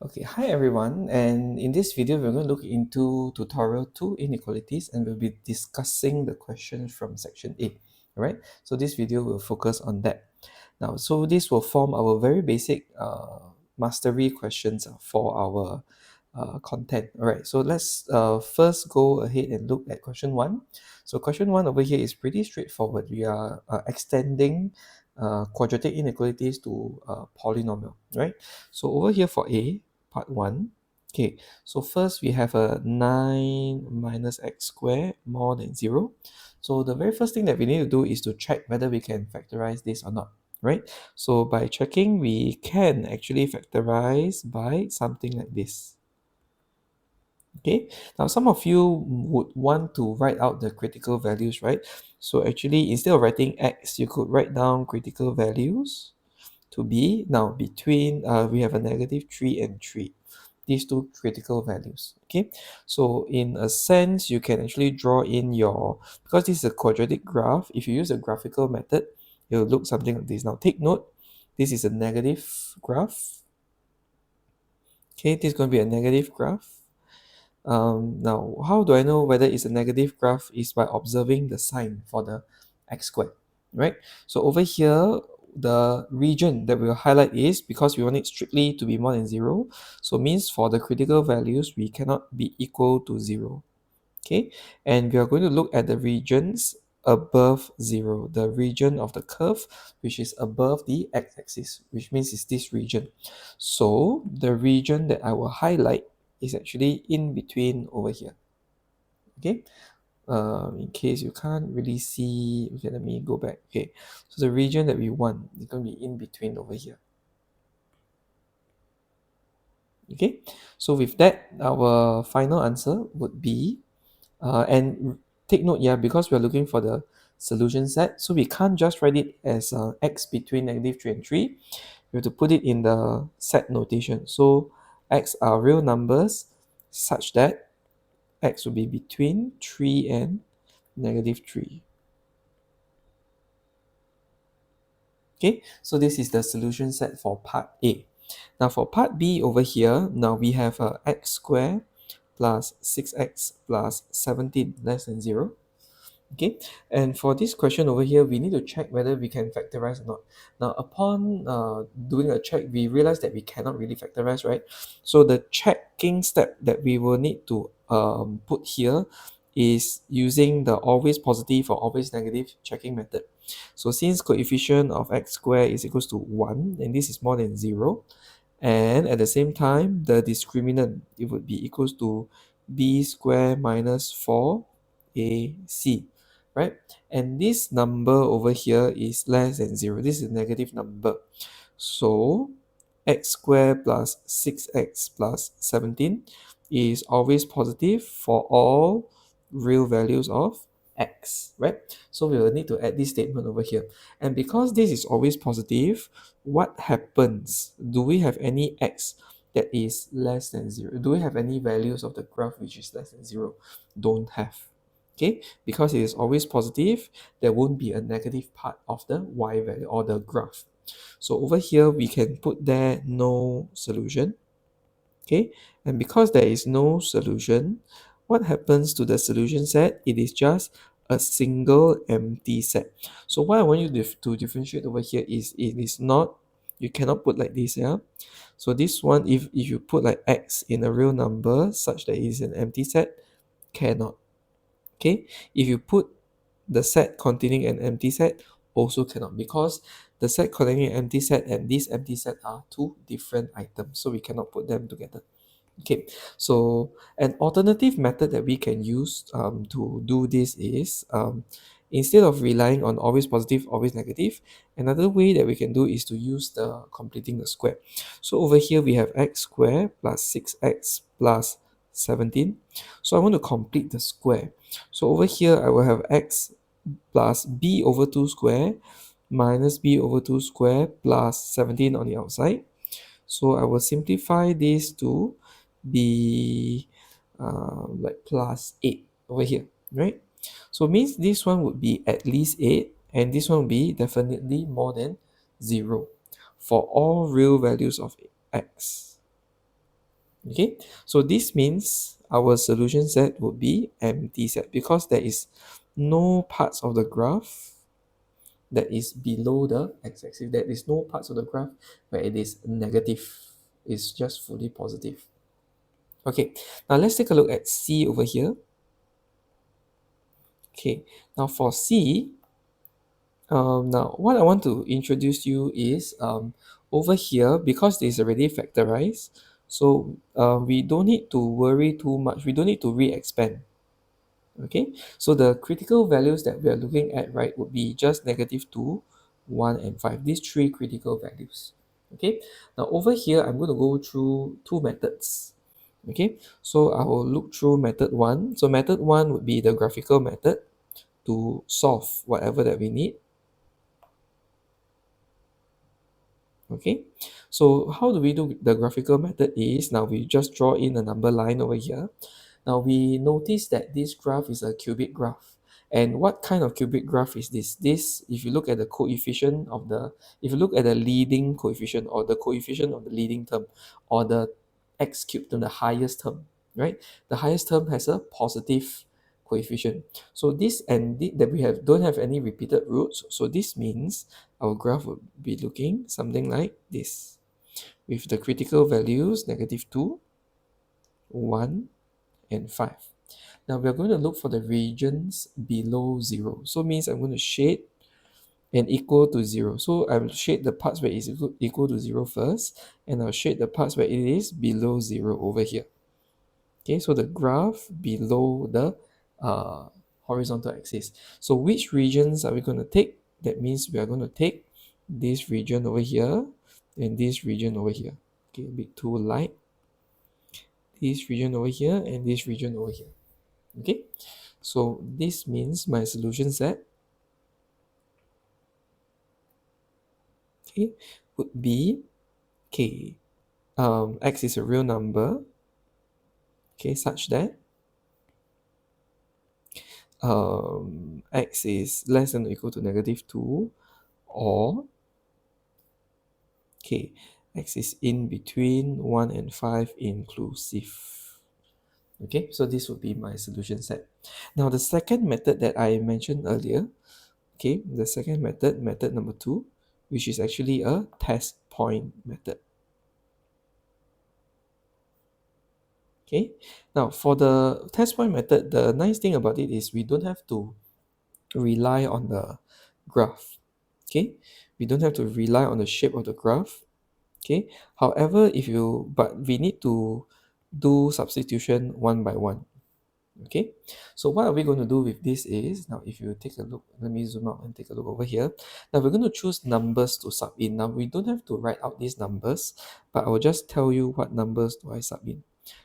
Okay, hi everyone, and in this video we're going to look into tutorial 2 inequalities, and we'll be discussing the questions from section 8. Alright, so this video will focus on that. Now, so this will form our very basic mastery questions for our content. Alright, so let's first go ahead and look at question 1. So question 1 over here is pretty straightforward. We are extending quadratic inequalities to polynomial, right? So over here for A, part 1. Okay, so first we have a 9 minus x squared more than 0. So the very first thing that we need to do is to check whether we can factorize this or not, right? So by checking, we can actually factorize by something like this. Okay, now some of you would want to write out the critical values, right? So actually, instead of writing x, you could write down critical values to be now between we have a negative 3 and 3, these two critical values. Okay, so in a sense you can actually draw in your, because this is a quadratic graph, if you use a graphical method it will look something like this. Now take note, this is a negative graph. Okay, this is going to be a negative graph. Now, how do I know whether it's a negative graph? Is by observing the sign for the x squared, right? So over here, the region that we'll highlight is, because we want it strictly to be more than 0, so means for the critical values, we cannot be equal to 0, okay? And we are going to look at the regions above 0, the region of the curve, which is above the x-axis, which means it's this region. So the region that I will highlight is actually in between over here. Okay, in case you can't really see, okay, let me go back. Okay, so the region that we want is going to be in between over here. Okay, so with that, our final answer would be, and take note, yeah, because we're looking for the solution set, so we can't just write it as x between negative 3 and 3. We have to put it in the set notation. So x are real numbers such that x will be between 3 and negative 3. Okay, so this is the solution set for part A. Now for part B over here, now we have x squared plus 6x plus 17 less than 0. Okay, and for this question over here, we need to check whether we can factorize or not. Now upon doing a check, we realize that we cannot really factorize, right? So the checking step that we will need to put here is using the always positive or always negative checking method. So since coefficient of x squared is equals to 1 and this is more than 0, and at the same time the discriminant, it would be equals to b squared minus 4ac, right? And this number over here is less than 0. This is a negative number. So x squared plus 6x plus 17 is always positive for all real values of x, right? So we will need to add this statement over here. And because this is always positive, what happens? Do we have any x that is less than 0? Do we have any values of the graph which is less than 0? Don't have. Okay, because it is always positive, there won't be a negative part of the y value or the graph. So over here, we can put there no solution. Okay, and because there is no solution, what happens to the solution set? It is just a single empty set. So what I want you to differentiate over here is, it is not, you cannot put like this, yeah? So this one, if you put like x in a real number such that it is an empty set, cannot. Okay, if you put the set containing an empty set, also cannot, because the set containing an empty set and this empty set are two different items, so we cannot put them together. Okay, so an alternative method that we can use to do this is, instead of relying on always positive, always negative, another way that we can do is to use the completing the square. So over here we have x squared plus 6x plus 17. So I want to complete the square. So over here I will have x plus b over 2 square minus b over 2 square plus 17 on the outside. So I will simplify this to be like plus 8 over here, right? So means this one would be at least 8 and this one will be definitely more than 0 for all real values of x. Okay, so this means our solution set would be empty set because there is no parts of the graph that is below the x-axis. There is no parts of the graph where it is negative. It's just fully positive. Okay, now let's take a look at C over here. Okay, now for C, now what I want to introduce you is over here, because this is already factorized, so we don't need to worry too much. We don't need to re-expand. Okay, so the critical values that we are looking at, right, would be just -2, 1, and 5. These three critical values. Okay, now over here, I'm going to go through two methods. Okay, so I will look through method 1. So method 1 would be the graphical method to solve whatever that we need. Okay, so how do we do the graphical method is, now we just draw in a number line over here. Now we notice that this graph is a cubic graph. And what kind of cubic graph is this? This, if you look at the coefficient of the, if you look at the leading coefficient or the coefficient of the leading term or the x cubed term, the highest term, right? The highest term has a positive coefficient. So this and that we have don't have any repeated roots. So this means our graph would be looking something like this, with the critical values -2, 1, and 5. Now we are going to look for the regions below 0. So means I'm going to shade and equal to 0. So I will shade the parts where it is equal to 0 first, and I'll shade the parts where it is below 0 over here. Okay, so the graph below the horizontal axis. So which regions are we going to take? That means we are going to take this region over here and this region over here. Okay, a bit too light. This region over here and this region over here. Okay, so this means my solution set, okay, would be, okay, x is a real number, okay, such that x is less than or equal to -2, or okay, x is in between 1 and 5 inclusive. Okay, so this would be my solution set. Now the second method that I mentioned earlier, okay, the second method, method number 2, which is actually a test point method. Okay, now for the test point method, the nice thing about it is we don't have to rely on the graph. Okay, we don't have to rely on the shape of the graph. Okay, however, but we need to do substitution one by one. Okay, so what are we going to do with this is, now if you take a look, let me zoom out and take a look over here. Now we're going to choose numbers to sub in. Now we don't have to write out these numbers, but I will just tell you what numbers do I sub in.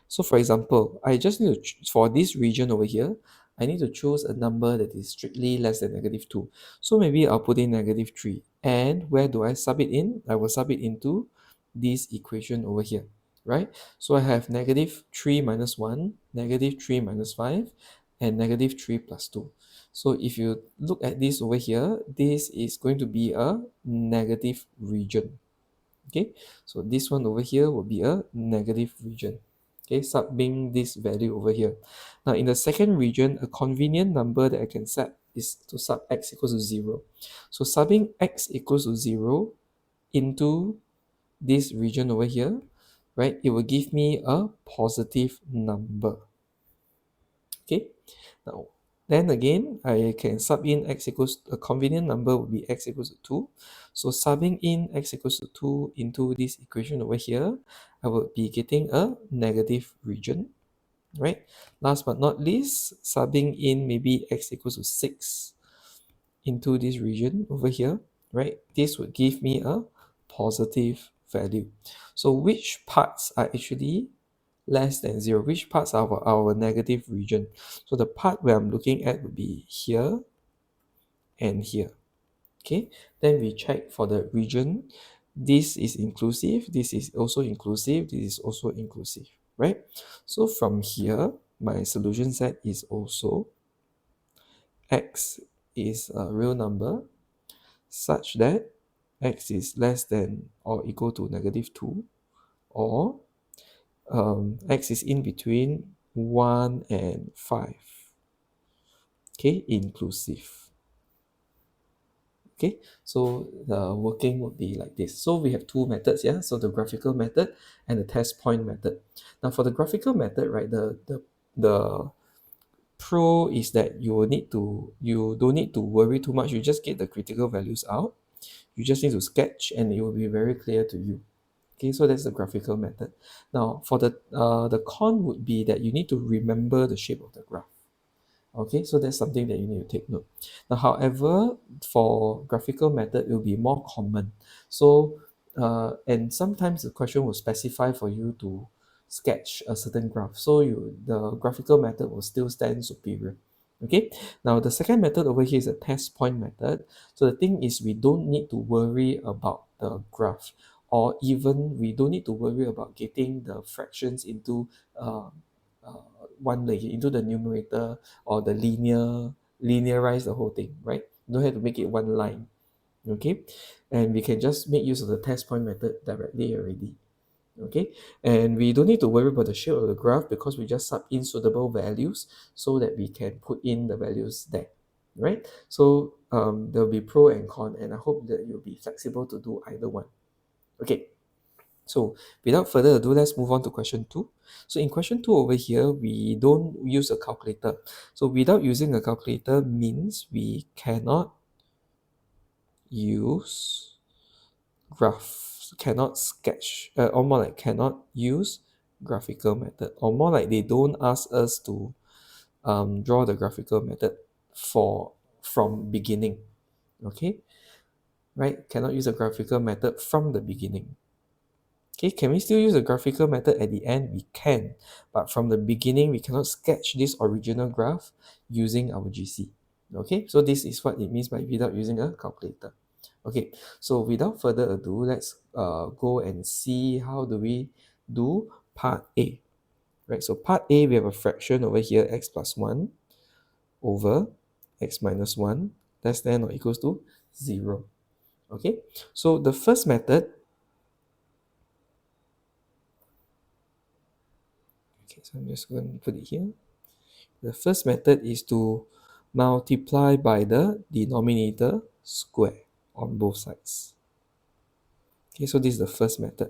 So for example, I just need to, for this region over here, I need to choose a number that is strictly less than -2. So maybe I'll put in -3. And where do I sub it in? I will sub it into this equation over here, right? So I have -3 minus 1, -3 minus 5, and -3 plus 2. So if you look at this over here, this is going to be a negative region. Okay, so this one over here will be a negative region. Okay, subbing this value over here. Now in the second region, a convenient number that I can set is to sub x equals to 0. So subbing x equals to 0 into this region over here, right, it will give me a positive number. Okay, now then again, I can sub in x equals, a convenient number would be x equals to 2. So subbing in x equals to 2 into this equation over here, I will be getting a negative region, right? Last but not least, subbing in maybe x equals to 6 into this region over here, right? This would give me a positive value. So which parts are actually less than 0? Which parts are our negative region? So the part where I'm looking at would be here and here. Okay, then we check for the region. This is inclusive, this is also inclusive, this is also inclusive, right? So from here, my solution set is also x is a real number such that x is less than or equal to -2, or x is in between 1 and 5. Okay, inclusive. Okay, so the working would be like this. So we have two methods, yeah. So the graphical method and the test point method. Now for the graphical method, right, the pro is that you don't need to worry too much. You just get the critical values out. You just need to sketch, and it will be very clear to you. Okay, so that's the graphical method. Now for the con would be that you need to remember the shape of the graph. Okay, so that's something that you need to take note. Now, however, for graphical method, it will be more common. So, and sometimes the question will specify for you to sketch a certain graph. So the graphical method will still stand superior. Okay, now the second method over here is a test point method. So the thing is we don't need to worry about the graph, or even we don't need to worry about getting the fractions into uh, uh, one layer, into the numerator, or the linearize the whole thing, right? You don't have to make it one line. Okay, and we can just make use of the test point method directly already. Okay, and we don't need to worry about the shape of the graph because we just sub in suitable values so that we can put in the values there, right? So there'll be pro and con, and I hope that you'll be flexible to do either one. Okay, so without further ado, let's move on to question 2. So in question 2 over here, we don't use a calculator. So without using a calculator means we cannot use graphs, cannot sketch, or more like cannot use graphical method, or more like they don't ask us to draw the graphical method from beginning. Okay, right? Cannot use a graphical method from the beginning. Okay, can we still use a graphical method at the end? We can, but from the beginning, we cannot sketch this original graph using our GC. Okay, so this is what it means by without using a calculator. Okay, so without further ado, let's go and see how do we do part A. Right, so part A, we have a fraction over here, x plus 1 over x minus 1 less than or equals to 0. Okay, so the first method, okay, so I'm just going to put it here. The first method is to multiply by the denominator square on both sides. Okay, so this is the first method,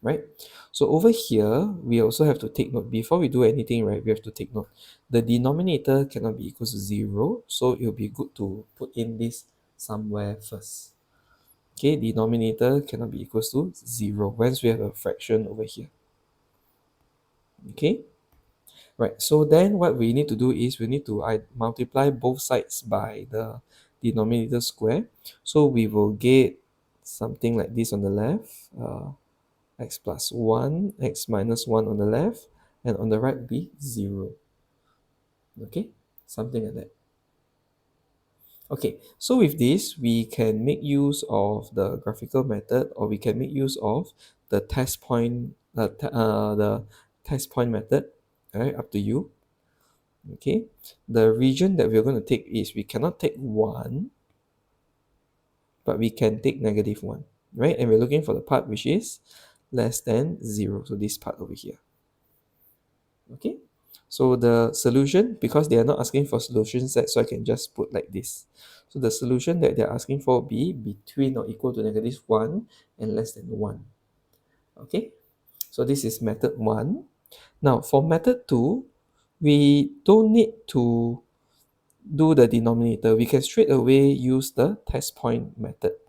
right? So over here, we also have to take note, before we do anything, right, we have to take note. The denominator cannot be equal to 0, so it will be good to put in this somewhere first. Okay, denominator cannot be equal to 0 once we have a fraction over here. Okay, right, so then what we need to do is we need to multiply both sides by the denominator square. So we will get something like this on the left, x plus 1, x minus 1 on the left, and on the right will be 0. Okay, something like that. Okay, so with this, we can make use of the graphical method, or we can make use of the test point, the test point method. All right, up to you. Okay, the region that we're going to take is we cannot take 1, but we can take -1, right? And we're looking for the part which is less than 0. So this part over here. Okay, so the solution, because they are not asking for solution set, so I can just put like this. So the solution that they're asking for will be between or equal to -1 and less than 1. Okay, so this is method 1. Now for method 2, we don't need to do the denominator. We can straight away use the test point method.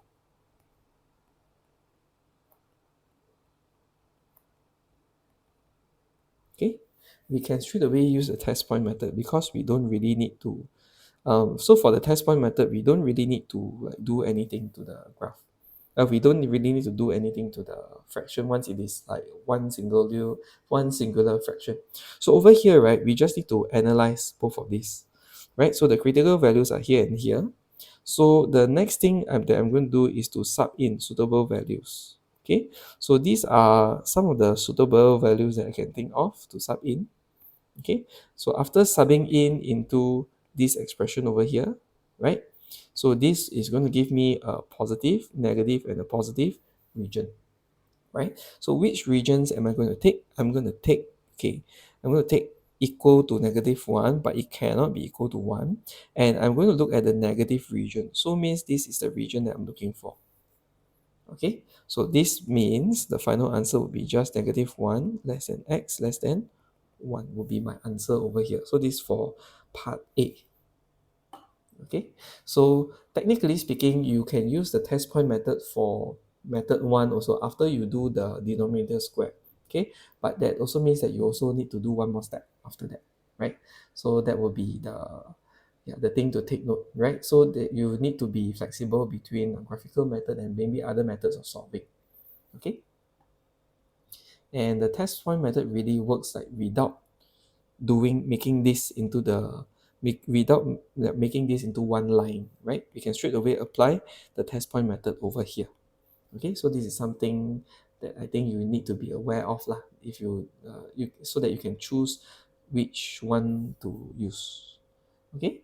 Okay, we can straight away use the test point method because we don't really need to. So for the test point method, we don't really need to do anything to the graph. We don't really need to do anything to the fraction once it is like one singular fraction. So over here, right, we just need to analyze both of these, right? So the critical values are here and here. So the next thing that I'm going to do is to sub in suitable values. Okay, so these are some of the suitable values that I can think of to sub in. Okay, so after subbing in into this expression over here, right? So this is going to give me a positive, negative, and a positive region. right? So which regions am I going to take? I'm going to take, okay, I'm going to take equal to -1, but it cannot be equal to 1. And I'm going to look at the negative region. So means this is the region that I'm looking for. Okay, so this means the final answer will be just -1 less than x less than 1 will be my answer over here. So this for part A. Okay, so technically speaking, you can use the test point method for method 1 also after you do the denominator square. Okay, but that also means that you also need to do one more step after that, right? So that will be the, yeah, the thing to take note, right? So that you need to be flexible between a graphical method and maybe other methods of solving. Okay, and the test point method really works like without making this into without making this into one line, right? We can straight away apply the test point method over here. Okay, so this is something that I think you need to be aware of lah, if you so that you can choose which one to use. Okay.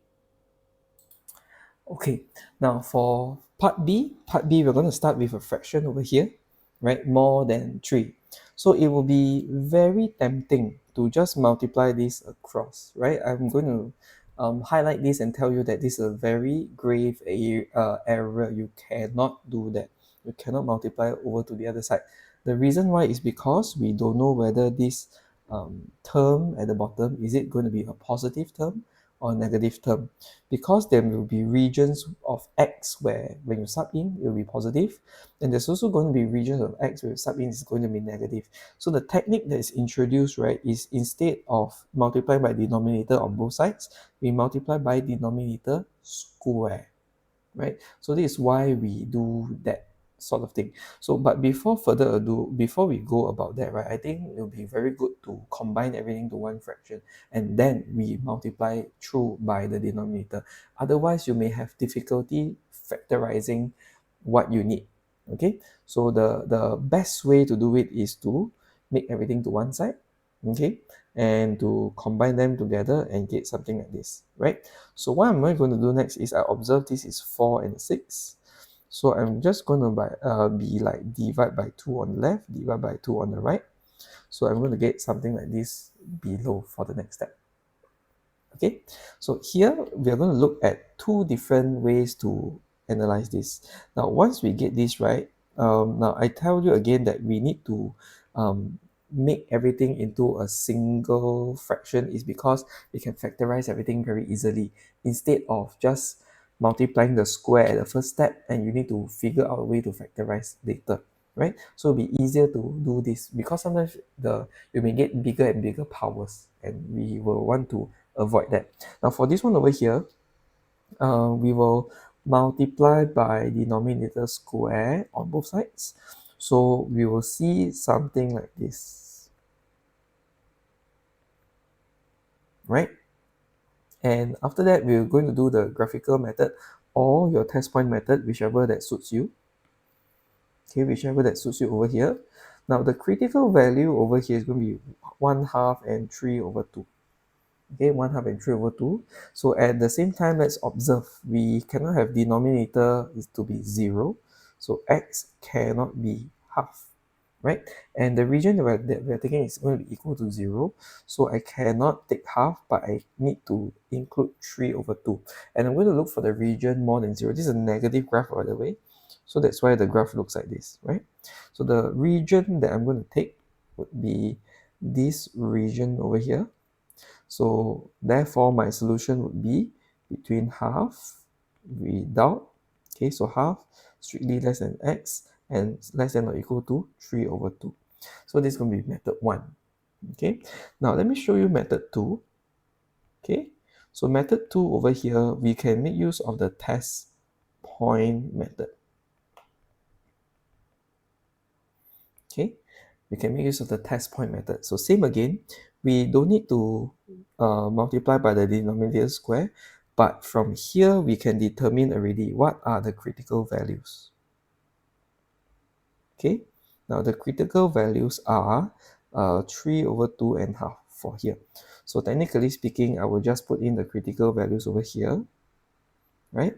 Okay, now for part B, we're going to start with a fraction over here, right? More than 3. So it will be very tempting to just multiply this across, right? I'm going to highlight this and tell you that this is a very grave error. You cannot do that. You cannot multiply over to the other side. The reason why is because we don't know whether this term at the bottom, is it going to be a positive term or negative term? Because there will be regions of x where when you sub in it will be positive, and there's also going to be regions of x where you sub in is going to be negative. So the technique that is introduced, right, is instead of multiplying by denominator on both sides, we multiply by denominator square, right? So this is why we do that sort of thing. So but before further ado, before we go about that, right, I think it will be very good to combine everything to one fraction and then we multiply through by the denominator. Otherwise you may have difficulty factorizing what you need. Okay, so the best way to do it is to make everything to one side, okay, and to combine them together and get something like this, right? So what I'm going to do next is I observe this is 4 and 6. So I'm just going to be like divide by 2 on the left, divide by 2 on the right. So I'm going to get something like this below for the next step. Okay, so here we are going to look at two different ways to analyze this. Now, once we get this right, now I tell you again that we need to make everything into a single fraction is because we can factorize everything very easily instead of just multiplying the square at the first step and you need to figure out a way to factorize later, right? So it'll be easier to do this because sometimes you may get bigger and bigger powers and we will want to avoid that. Now for this one over here, we will multiply by denominator square on both sides. So we will see something like this, right? And after that, we're going to do the graphical method or your test point method, whichever that suits you. Okay, whichever that suits you over here. Now the critical value over here is going to be 1/2 and 3 over 2. Okay, 1/2 and 3 over 2. So at the same time, let's observe. We cannot have denominator is to be 0. So x cannot be half, right? And the region that we're taking is going to be equal to 0. So I cannot take half, but I need to include 3 over 2. And I'm going to look for the region more than 0. This is a negative graph, by the way. So that's why the graph looks like this, right? So the region that I'm going to take would be this region over here. So therefore my solution would be between half without, okay, so half strictly less than x and less than or equal to 3 over 2. So this is going to be method 1. Okay, now let me show you method 2. Okay, so method 2 over here, we can make use of the test point method. Okay, we can make use of the test point method. So same again, we don't need to multiply by the denominator square, but from here we can determine already what are the critical values. Okay, now the critical values are 3 over 2 and half for here. So technically speaking, I will just put in the critical values over here, right?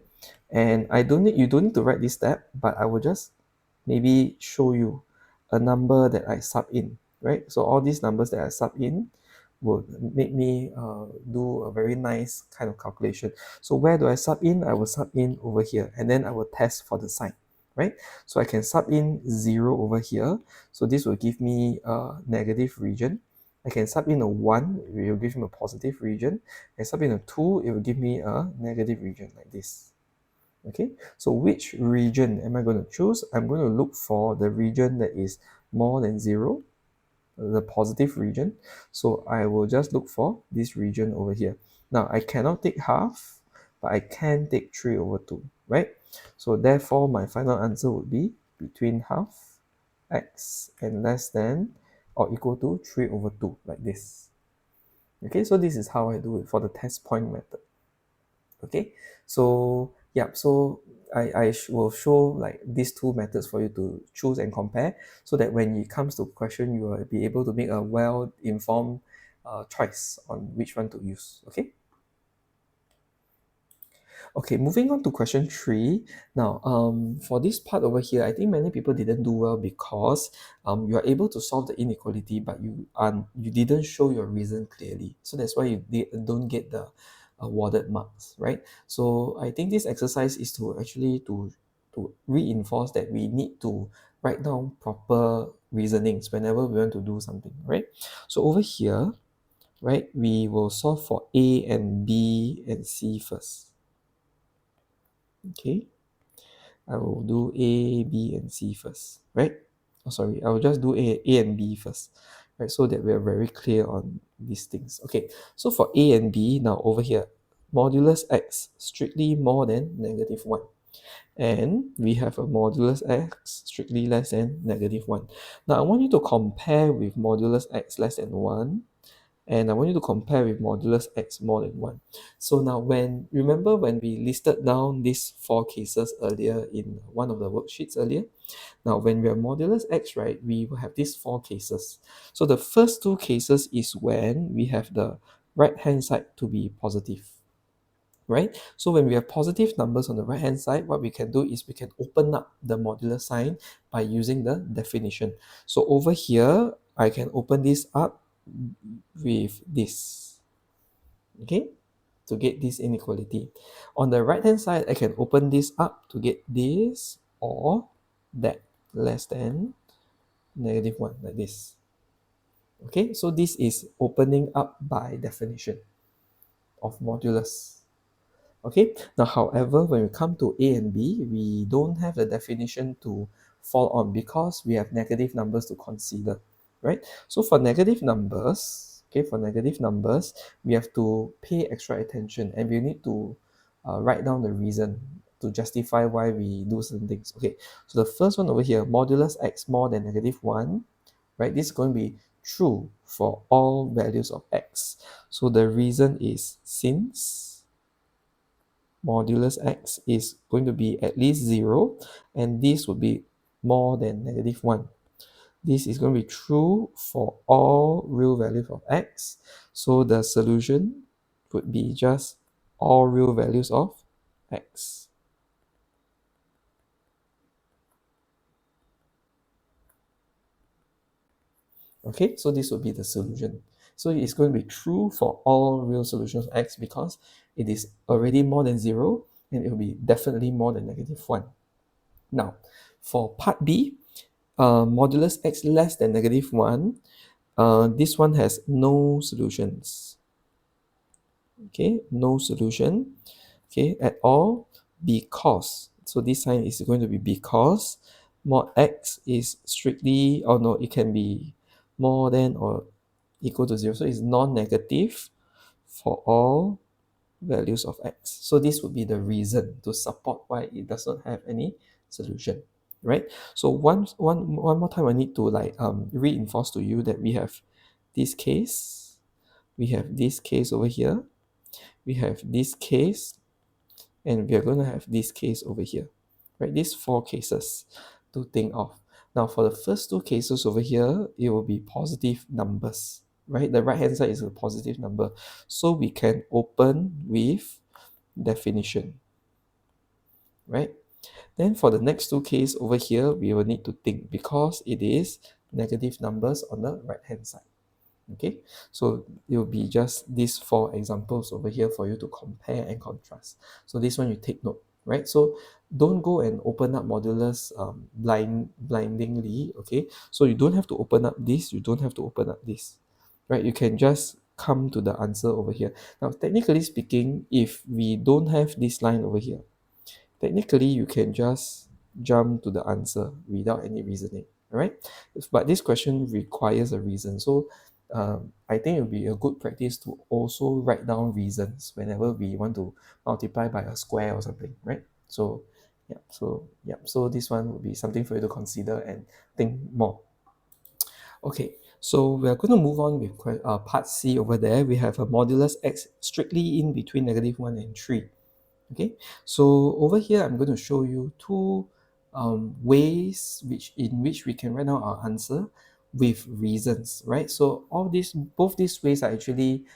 And you don't need to write this step, but I will just maybe show you a number that I sub in, right? So all these numbers that I sub in would make me do a very nice kind of calculation. So where do I sub in? I will sub in over here, and then I will test for the sign, right? So I can sub in 0 over here. So this will give me a negative region. I can sub in a 1, it will give me a positive region. And sub in a 2, it will give me a negative region like this. Okay, so which region am I going to choose? I'm going to look for the region that is more than 0, the positive region. So I will just look for this region over here. Now I cannot take half, but I can take 3 over 2, right? So therefore my final answer would be between half x and less than or equal to 3 over 2, like this. Okay, so this is how I do it for the test point method. Okay, so yeah, so I will show like these two methods for you to choose and compare, so that when it comes to question, you will be able to make a well-informed choice on which one to use. Okay. Okay, moving on to question 3. Now, for this part over here, I think many people didn't do well because you are able to solve the inequality, but you didn't show your reason clearly. So that's why don't get the awarded marks, right? So I think this exercise is to actually to reinforce that we need to write down proper reasonings whenever we want to do something, right? So over here, right, we will solve for A and B and C first. Okay, I will do A, B, and C first, right? Oh, sorry, I will just do A and B first, right? So that we are very clear on these things. Okay, so for A and B, now over here, modulus x strictly more than negative 1. And we have a modulus x strictly less than negative 1. Now I want you to compare with modulus x less than 1, and I want you to compare with modulus x more than 1. So now remember when we listed down these 4 cases earlier in one of the worksheets earlier, now when we have modulus x, right, we will have these 4 cases. So the first 2 cases is when we have the right hand side to be positive, right? So when we have positive numbers on the right hand side, what we can do is we can open up the modular sign by using the definition. So over here, I can open this up with this, okay, to get this inequality. On the right hand side, I can open this up to get this or that, less than negative 1, like this. Okay, so this is opening up by definition of modulus. Okay, now however, when we come to A and B, we don't have the definition to fall on because we have negative numbers to consider, right? So for negative numbers, okay, for negative numbers, we have to pay extra attention and we need to write down the reason to justify why we do certain things. Okay, so the first one over here, modulus x more than negative 1, right? This is going to be true for all values of x. So the reason is since modulus x is going to be at least 0, and this would be more than negative 1. This is going to be true for all real values of x. So the solution would be just all real values of x. Okay, so this would be the solution. So it's going to be true for all real solutions of x because it is already more than 0, and it will be definitely more than negative 1. Now, for part B, modulus x less than negative 1, this one has no solutions. Okay, no solution, okay, at all, because, so this sign is going to be because mod x is strictly, or no, it can be more than or equal to 0, so it's non-negative for all values of x. So this would be the reason to support why it does not have any solution, right? So one more time, I need to like reinforce to you that we have this case, we have this case over here, we have this case, and we are going to have this case over here, right? These 4 cases to think of. Now for the first 2 cases over here, it will be positive numbers, right? The right hand side is a positive number, so we can open with definition, right? Then for the next two case over here, we will need to think because it is negative numbers on the right hand side. Okay, so it will be just these four examples over here for you to compare and contrast. So this one you take note, right? So don't go and open up modulus blindingly. Okay, so you don't have to open up this, you don't have to open up this, right? You can just come to the answer over here. Now technically speaking, if we don't have this line over here, technically you can just jump to the answer without any reasoning, all right? But this question requires a reason, so I think it would be a good practice to also write down reasons whenever we want to multiply by a square or something, right? So so this one would be something for you to consider and think more. Okay, so we're going to move on with part C over there. We have a modulus x strictly in between -1 and 3. Okay, so over here I'm going to show you two ways in which we can write down our answer with reasons, right? So both these ways are actually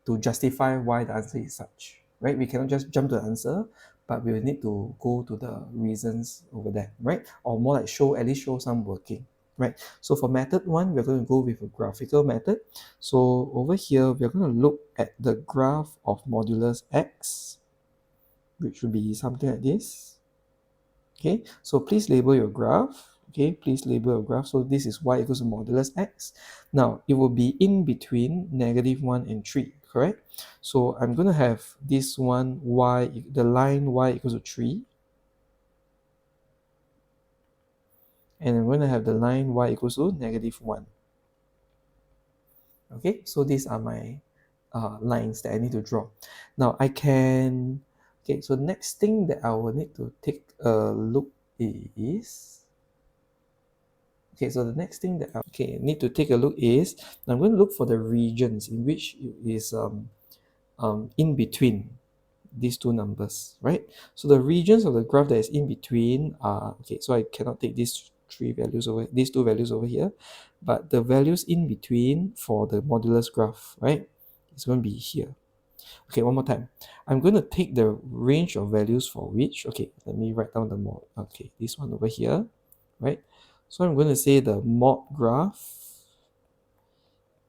to justify why the answer is such, right? We cannot just jump to the answer, but we will need to go to the reasons over there, right? Or more like at least show some working, right? So for method one, we're going to go with a graphical method. So over here, we're going to look at the graph of modulus x, which would be something like this. Okay, so please label your graph. Okay, please label your graph. So this is y equals to modulus x. Now it will be in between -1 and 3, correct? So I'm going to have this one the line y equals to 3, and I'm going to have the line y equals to -1. Okay, so these are my lines that I need to draw. Now I can, okay, so next thing that I will need to take a look is, okay, so the next thing that I need to take a look is, I'm going to look for the regions in which it is in between these two numbers, right? So the regions of the graph that is in between are, okay, so I cannot take these two values over here, but the values in between for the modulus graph, right, it's going to be here. Okay, one more time. I'm going to take the range of values for which, okay, let me write down the mod. Okay, this one over here, right? So I'm going to say the mod graph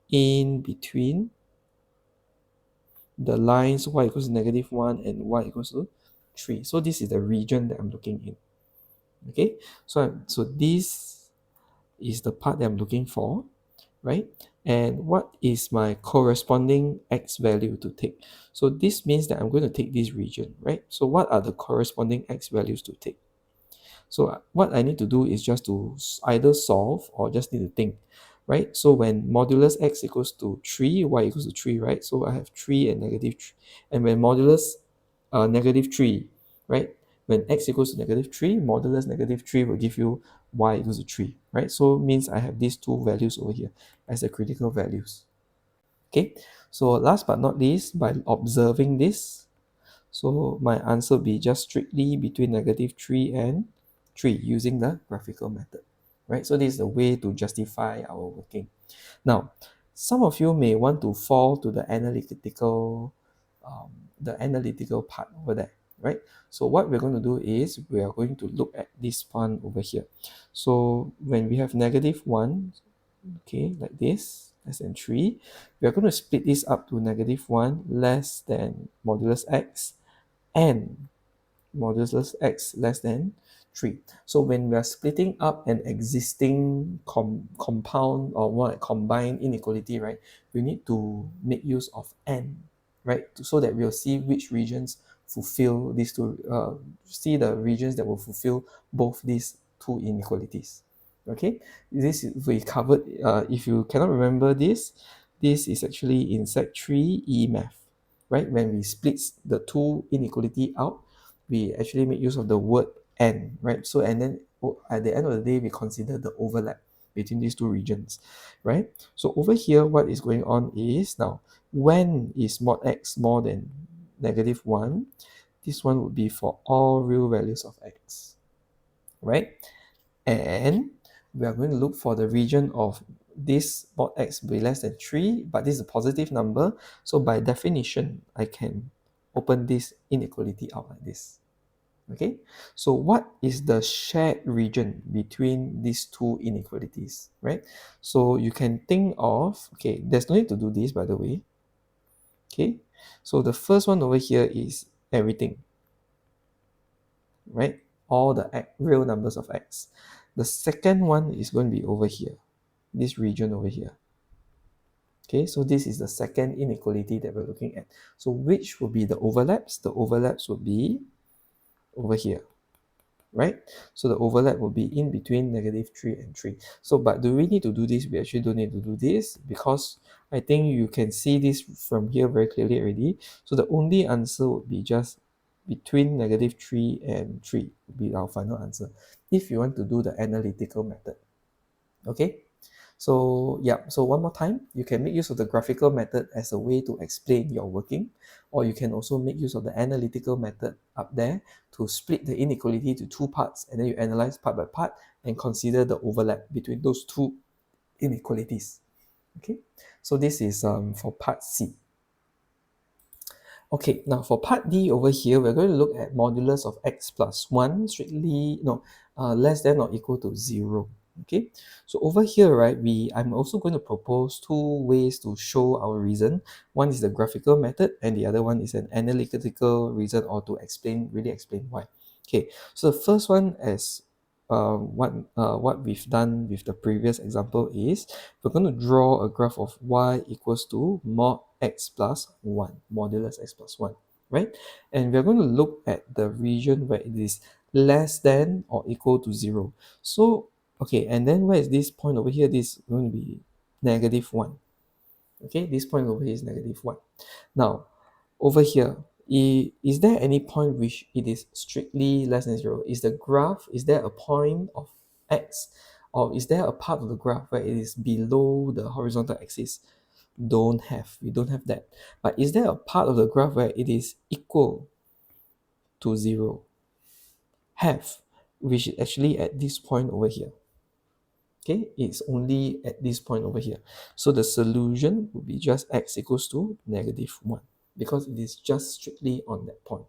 in between the lines y equals to -1 and y equals to 3. So this is the region that I'm looking in. Okay, so this is the part that I'm looking for, right? And what is my corresponding x value to take? So this means that I'm going to take this region, right? So what are the corresponding x values to take? So what I need to do is just to either solve or just need to think, right? So when modulus x equals to 3, y equals to 3, right? So I have 3 and -3. And when modulus -3, right? When x equals to -3, modulus -3 will give you y equals to 3, right? So means I have these two values over here as the critical values. Okay, so last but not least, by observing this, so my answer will be just strictly between -3 and 3 using the graphical method, right? So this is the way to justify our working. Now, some of you may want to fall to the analytical part over there, right? So what we're going to do is we are going to look at this one over here. So when we have -1, okay, like this, less than 3, we are going to split this up to -1 less than modulus x and modulus x less than 3. So when we are splitting up an existing compound or more like combined inequality, right, we need to make use of n, right, so that we'll see which regions fulfill these two, see the regions that will fulfill both these two inequalities. Okay, this we covered. If you cannot remember this is actually in Sec 3 E math, right? When we split the two inequality out, we actually make use of the word and, right? So, and then at the end of the day, we consider the overlap between these two regions, right? So over here, what is going on is now, when is mod x more than -1? This one would be for all real values of x, right? And we are going to look for the region of this mod x be less than 3, but this is a positive number. So by definition, I can open this inequality out like this. Okay, so what is the shared region between these two inequalities, right? So you can think of, okay, there's no need to do this, by the way. Okay, so the first one over here is everything, right? All the real numbers of x. The second one is going to be over here, this region over here. Okay, so this is the second inequality that we're looking at. So which will be the overlaps? The overlaps will be over here, right? So the overlap will be in between -3 and 3. So, but do we need to do this? We actually don't need to do this because I think you can see this from here very clearly already. So the only answer would be just between -3 and 3 would be our final answer if you want to do the analytical method. Okay, so yeah, so one more time, you can make use of the graphical method as a way to explain your working, or you can also make use of the analytical method up there to split the inequality to two parts, and then you analyze part by part and consider the overlap between those two inequalities. Okay, so this is for part C. Okay, now for part D over here, we're going to look at modulus of x plus 1 strictly, no, less than or equal to 0. Okay, so over here, right, I'm also going to propose two ways to show our reason. One is the graphical method, and the other one is an analytical reason, or to really explain why. Okay, so the first one, as what we've done with the previous example, is we're going to draw a graph of y equals to mod x plus 1, modulus x plus 1, right? And we're going to look at the region where it is less than or equal to 0. So, okay, and then where is this point over here? This is going to be -1. Okay, this point over here is -1. Now, over here, is there any point which it is strictly less than 0? Is the graph, is there a point of x, or is there a part of the graph where it is below the horizontal axis? We don't have that. But is there a part of the graph where it is equal to 0? Have, which is actually at this point over here. Okay, it's only at this point over here. So the solution would be just x equals to -1, because it is just strictly on that point.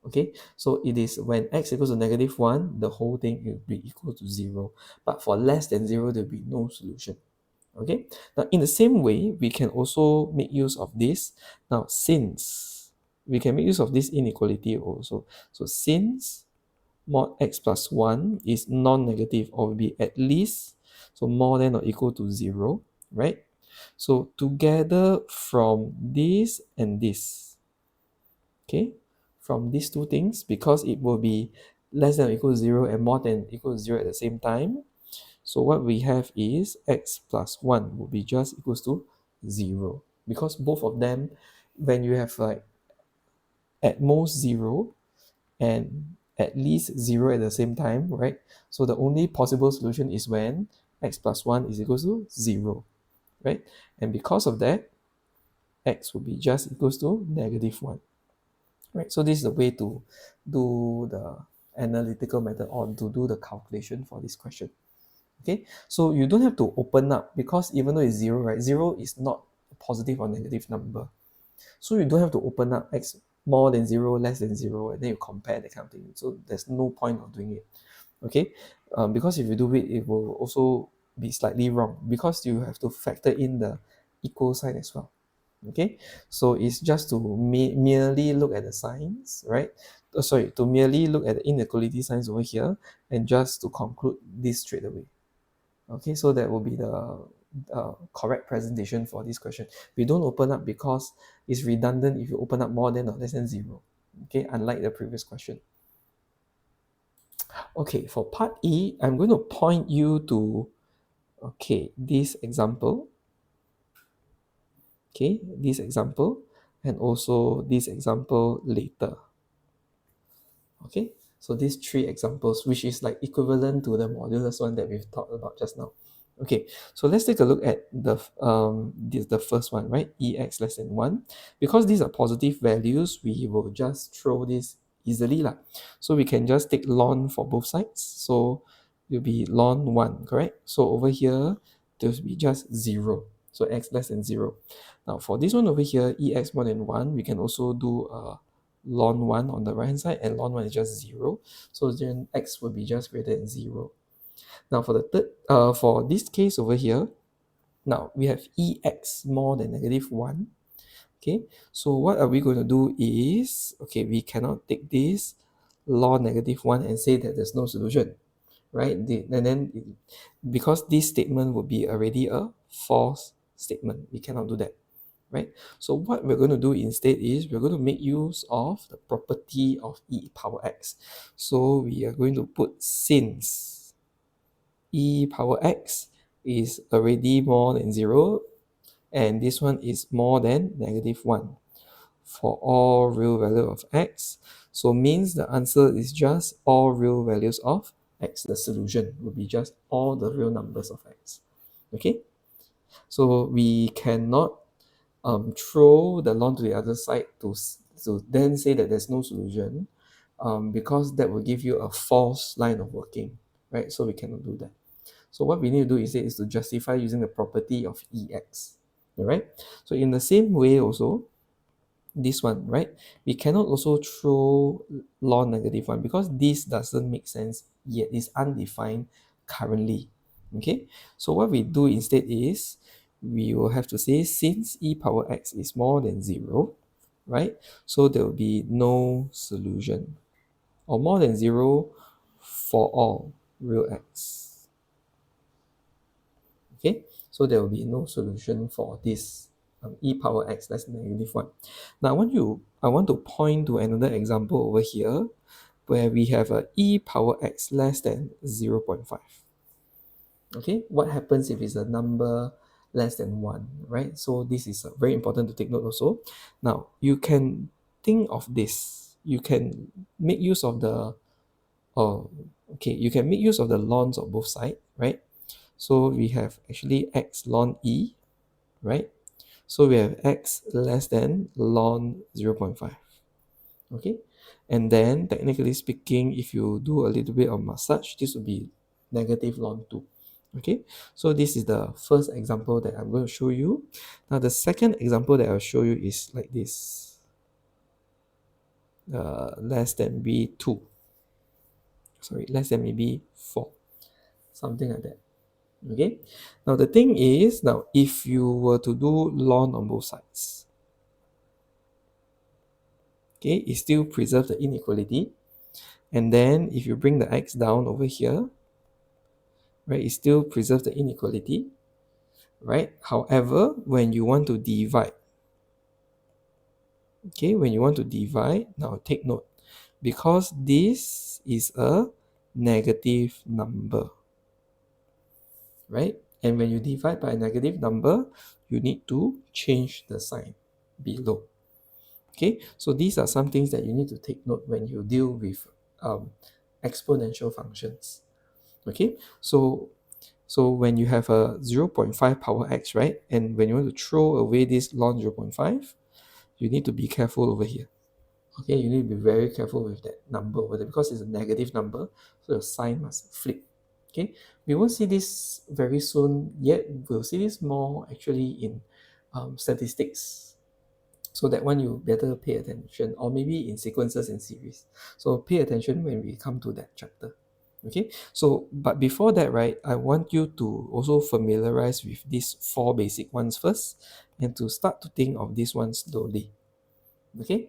Okay, so it is when x equals to -1, the whole thing will be equal to 0. But for less than 0, there will be no solution. Okay, now in the same way, we can also make use of this. Now, since we can make use of this inequality also. So since mod x plus 1 is non-negative, or will be at least, so more than or equal to 0, right? So together from this and this, okay, from these two things, because it will be less than or equal to 0 and more than or equal to 0 at the same time, so what we have is x plus 1 will be just equals to 0, because both of them, when you have like at most 0 and at least 0 at the same time, right? So the only possible solution is when x plus 1 is equals to 0, right? And because of that, x will be just equals to -1, right? So this is the way to do the analytical method, or to do the calculation for this question. Okay, so you don't have to open up, because even though it's 0, right, 0 is not a positive or negative number. So you don't have to open up x more than 0, less than 0, and then you compare that kind of thing. So there's no point of doing it. Okay, because if you do it, it will also be slightly wrong, because you have to factor in the equal sign as well. Okay, so it's just to merely look at the signs, right? Sorry, to merely look at the inequality signs over here, and just to conclude this straight away. Okay, so that will be the correct presentation for this question. We don't open up because it's redundant if you open up more than or less than 0. Okay, unlike the previous question. Okay, for part E, I'm going to point you to, okay, this example. Okay, this example, and also this example later. Okay, so these three examples, which is like equivalent to the modulus one that we've talked about just now. Okay, so let's take a look at the first one, right? Ex less than 1. Because these are positive values, we will just throw this easily lah. So we can just take ln for both sides. So it will be ln 1, correct? So over here, there will be just 0. So x less than 0. Now for this one over here, ex more than 1, we can also do ln 1 on the right hand side, and ln 1 is just 0. So then x will be just greater than 0. Now for the for this case over here, now we have ex more than -1. Okay, so what are we going to do is, okay, we cannot take this ln -1 and say that there's no solution, right? And then because this statement would be already a false statement, we cannot do that, right? So what we're going to do instead is we're going to make use of the property of e power x. So we are going to put since e power x is already more than 0 and this one is more than -1 for all real value of x. So means the answer is just all real values of x. The solution will be just all the real numbers of x. Okay, so we cannot throw the ln to the other side to then say that there's no solution, because that will give you a false line of working, right? So we cannot do that. So what we need to do instead is to justify using the property of ex. All right. So in the same way also, this one, right? We cannot also throw ln -1 because this doesn't make sense yet. It's undefined currently. Okay. So what we do instead is we will have to say since e power x is more than 0, right? So there will be no solution, or more than 0 for all real x. Okay, so there will be no solution for this e power x less than -1. Now I want to point to another example over here where we have a e power x less than 0.5. Okay, what happens if it's a number less than 1, right? So this is very important to take note also. Now you can think of this. You can make use of the you can make use of the lns of both sides, right? So we have actually x ln e, right? So we have x less than ln 0.5. Okay, and then technically speaking, if you do a little bit of massage, this would be negative ln 2. Okay, so this is the first example that I'm going to show you. Now the second example that I'll show you is like this, less than b2, sorry, less than maybe 4, something like that. Okay, now the thing is, now if you were to do ln on both sides, okay, it still preserves the inequality. And then if you bring the x down over here, right, it still preserves the inequality, right? However, when you want to divide, okay, when you want to divide, now take note, because this is a negative number, right? And when you divide by a negative number, you need to change the sign below. Okay, so these are some things that you need to take note when you deal with exponential functions. Okay, so when you have a 0.5 power x, right, and when you want to throw away this ln 0.5, you need to be careful over here. Okay, you need to be very careful with that number over there because it's a negative number, so your sign must flip. Okay, we won't see this very soon yet. We'll see this more actually in statistics. So that one you better pay attention, or maybe in sequences and series. So pay attention when we come to that chapter. Okay, so but before that, right, I want you to also familiarize with these 4 basic ones first and to start to think of this one slowly. Okay,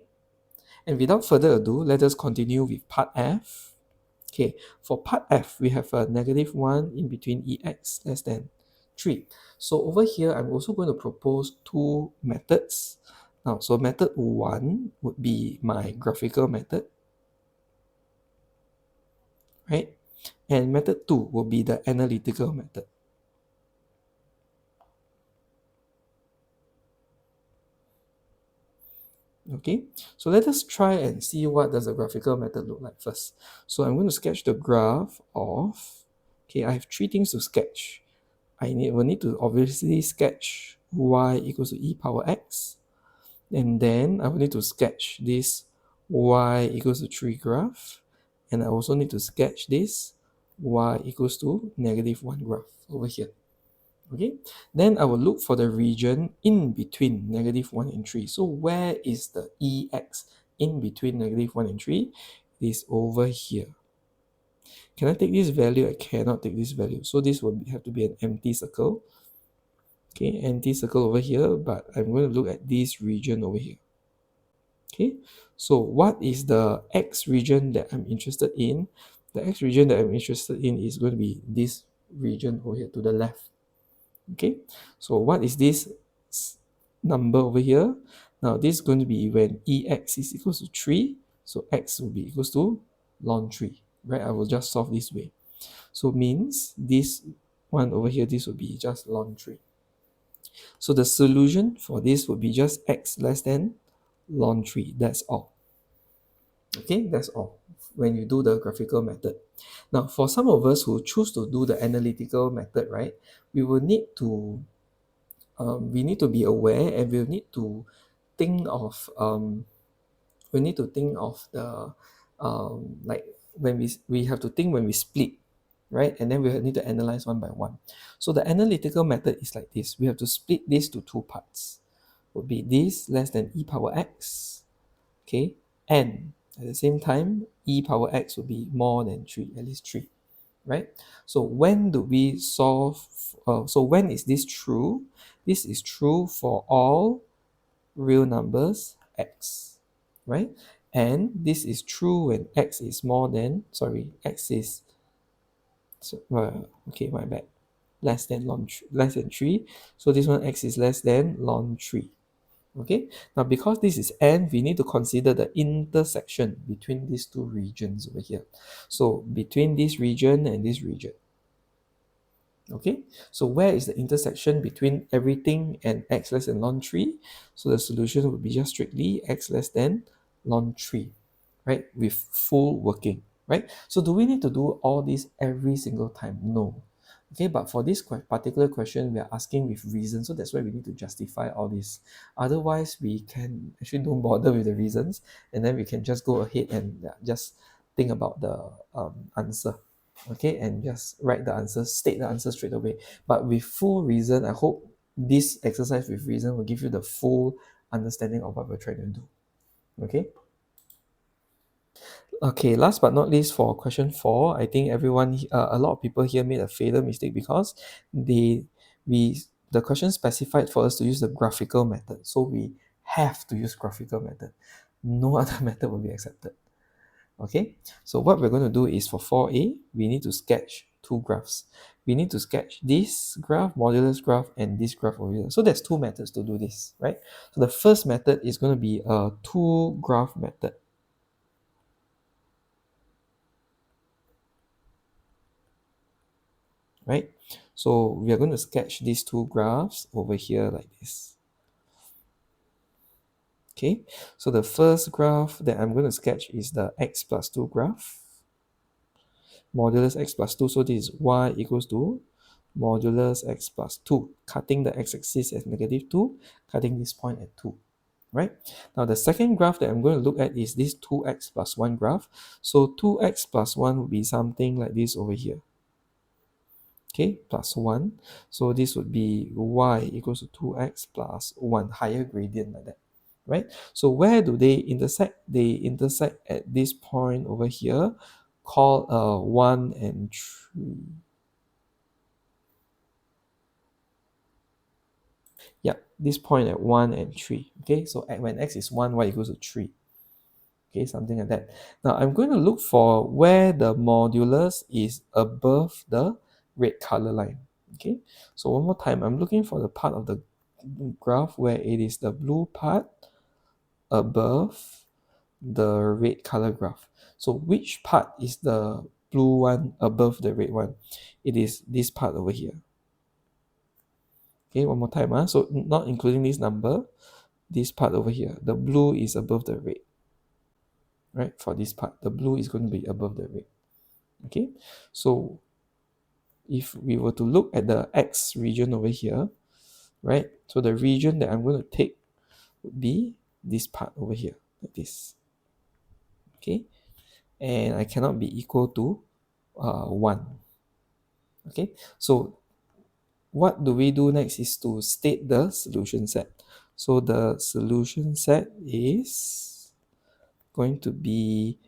and without further ado, let us continue with part F. Okay, for part F, we have a -1 in between ex less than 3. So over here, I'm also going to propose 2 methods. Now, so method 1 would be my graphical method, right? And method 2 will be the analytical method. Okay, so let us try and see what does the graphical method look like first. So I'm going to sketch the graph of, okay, I have 3 things to sketch. Will need to obviously sketch y equals to e power x, and then I will need to sketch this y equals to 3 graph, and I also need to sketch this y equals to -1 graph over here. Okay, then I will look for the region in between -1 and 3. So where is the ex in between -1 and 3 is over here. Can I take this value? I cannot take this value. So this will have to be an empty circle. Okay, empty circle over here, but I'm going to look at this region over here. Okay, so what is the X region that I'm interested in? The X region that I'm interested in is going to be this region over here to the left. Okay, so what is this number over here? Now this is going to be when EX is equals to 3, so X will be equals to ln 3, right? I will just solve this way. So means this one over here, this will be just ln 3. So the solution for this would be just X less than ln 3. That's all. Okay, that's all when you do the graphical method. Now, for some of us who choose to do the analytical method, right, we will need to be aware, and we'll need to think of the like when we have to think when we split, right, and then we need to analyze one by one. So the analytical method is like this. We have to split this to two parts. Would be this less than e power x, okay, and at the same time e power x would be more than 3, at least 3, right? So when do we solve? So when is this true? This is true for all real numbers x, right? And this is true when x is more than, x is, okay, my bad, less than 3. So this one, x is less than ln 3. Okay, now because this is n, we need to consider the intersection between these two regions over here. So between this region and this region. Okay, so where is the intersection between everything and x less than ln 3? So the solution would be just strictly x less than ln 3, right, with full working, right? So do we need to do all this every single time? No. Okay, but for this particular question, we are asking with reason, so that's why we need to justify all this. Otherwise, we can actually don't bother with the reasons, and then we can just go ahead and just think about the answer. Okay, and just write the answer, state the answer straight away. But with full reason, I hope this exercise with reason will give you the full understanding of what we're trying to do. Okay. Okay, last but not least, for question 4, I think a lot of people here made a fatal mistake because the question specified for us to use the graphical method, so we have to use graphical method. No other method will be accepted. Okay, so what we're going to do is for 4a, we need to sketch two graphs. We need to sketch this graph, modulus graph, and this graph over here. So there's two methods to do this, right? So the first method is going to be a two graph method. Right? So we are going to sketch these two graphs over here like this. Okay, so the first graph that I'm going to sketch is the x plus 2 graph. Modulus x plus 2, so this is y equals to modulus x plus 2, cutting the x-axis at -2, cutting this point at 2. Right? Now the second graph that I'm going to look at is this 2x plus 1 graph. So 2x plus 1 would be something like this over here. Okay, plus 1. So this would be y equals to 2x plus 1, higher gradient like that, right? So where do they intersect? They intersect at this point over here called 1 and 3. Yeah, this point at 1 and 3. Okay, so when x is 1, y equals to 3. Okay, something like that. Now I'm going to look for where the modulus is above the red color line. Okay, so one more time, I'm looking for the part of the graph where it is the blue part above the red color graph. So which part is the blue one above the red one? It is this part over here. Okay, one more time. So not including this number, this part over here. The blue is above the red. Right, for this part, the blue is going to be above the red. Okay, so if we were to look at the X region over here, right, so the region that I'm going to take would be this part over here, like this. Okay, and I cannot be equal to 1. Okay, so what do we do next is to state the solution set. So the solution set is going to be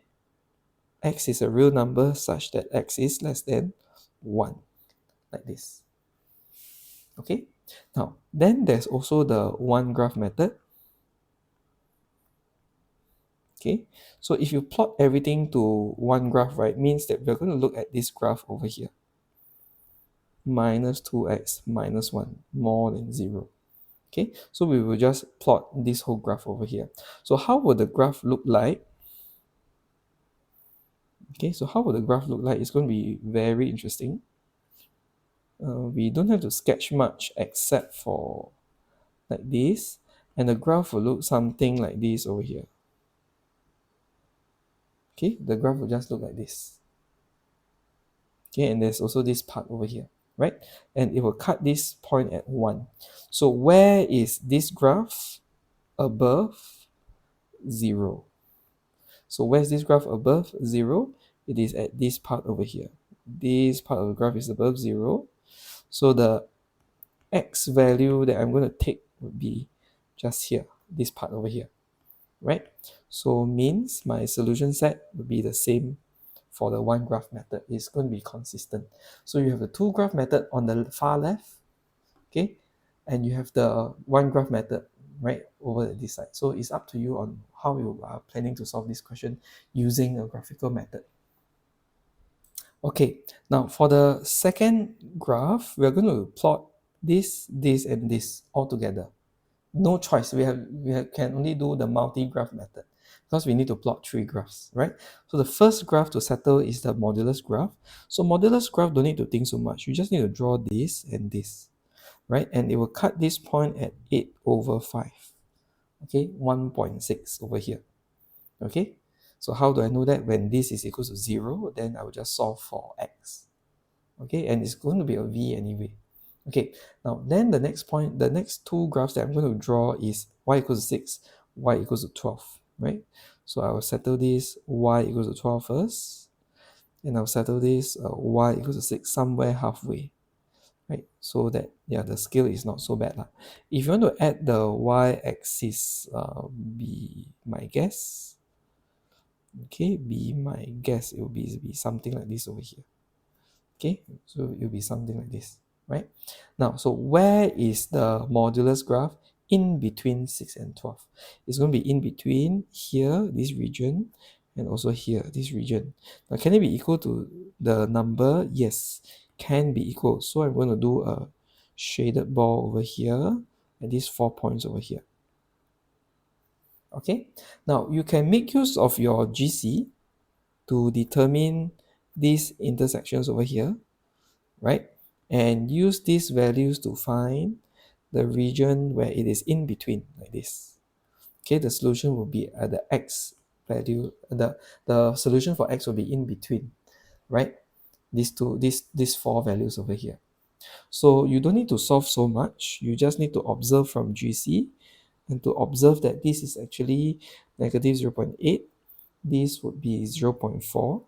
x is a real number such that x is less than 1, like this. Okay, now then there's also the one graph method. Okay, so if you plot everything to one graph, right, means that we're going to look at this graph over here. Minus 2x minus 1 more than 0. Okay, so we will just plot this whole graph over here. So how will the graph look like? Okay, so how will the graph look like? It's going to be very interesting. We don't have to sketch much except for like this, and the graph will look something like this over here. Okay, the graph will just look like this. Okay, and there's also this part over here, right? And it will cut this point at 1. So where is this graph? Above 0. So where's this graph above 0? It is at this part over here. This part of the graph is above 0. So the x value that I'm going to take would be just here, this part over here, right? So means my solution set would be the same for the one graph method. It's going to be consistent. So you have the two graph method on the far left, okay? And you have the one graph method right over at this side. So it's up to you on how you are planning to solve this question using a graphical method. Okay, now for the second graph, we're going to plot this, and this all together. No choice. We can only do the multi-graph method because we need to plot 3 graphs, right? So the first graph to settle is the modulus graph. So modulus graph don't need to think so much. You just need to draw this and this, right? And it will cut this point at 8/5. Okay, 1.6 over here. Okay, so how do I know that? When this is equal to 0, then I will just solve for x. Okay, and it's going to be a v anyway. Okay, now then the next point, the next two graphs that I'm going to draw is y equals to 6, y equals to 12, right? So I will settle this y equals to 12 first, and I'll settle this y equals to 6 somewhere halfway, right? So that, yeah, the scale is not so bad. If you want to add the y-axis, be my guess, okay, be my guess, it will be something like this over here. Okay, so it will be something like this, right? Now, so where is the modulus graph? In between 6 and 12. It's going to be in between here, this region, and also here, this region. Now, can it be equal to the number? Yes, can be equal. So I'm going to do a shaded ball over here, and these 4 points over here. Okay, now you can make use of your GC to determine these intersections over here, right? And use these values to find the region where it is in between, like this. Okay, the solution will be at the x value, the solution for x will be in between, right? These 4 values over here. So you don't need to solve so much. You just need to observe from GC and to observe that this is actually negative 0.8. This would be 0.4.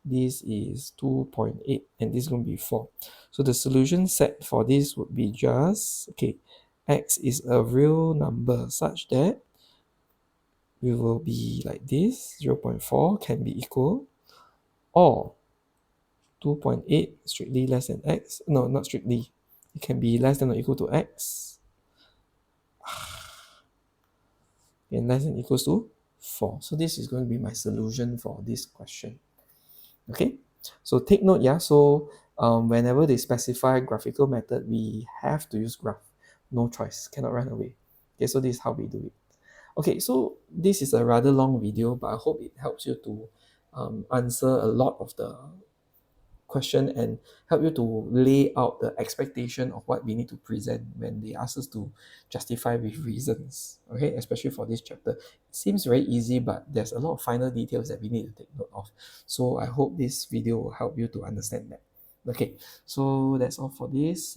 This is 2.8, and this is going to be 4. So the solution set for this would be just, okay, x is a real number such that we will be like this, 0.4 can be equal, or 2.8 strictly less than x. No, not strictly. It can be less than or equal to x, and less than or equals to 4. So this is going to be my solution for this question. Okay, so take note, yeah. So whenever they specify graphical method, we have to use graph. No choice, cannot run away. Okay, so this is how we do it. Okay, so this is a rather long video, but I hope it helps you to answer a lot of the question and help you to lay out the expectation of what we need to present when they ask us to justify with reasons, okay, especially for this chapter. It seems very easy, but there's a lot of final details that we need to take note of. So I hope this video will help you to understand that. Okay, so that's all for this.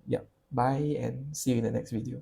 Yeah, bye and see you in the next video.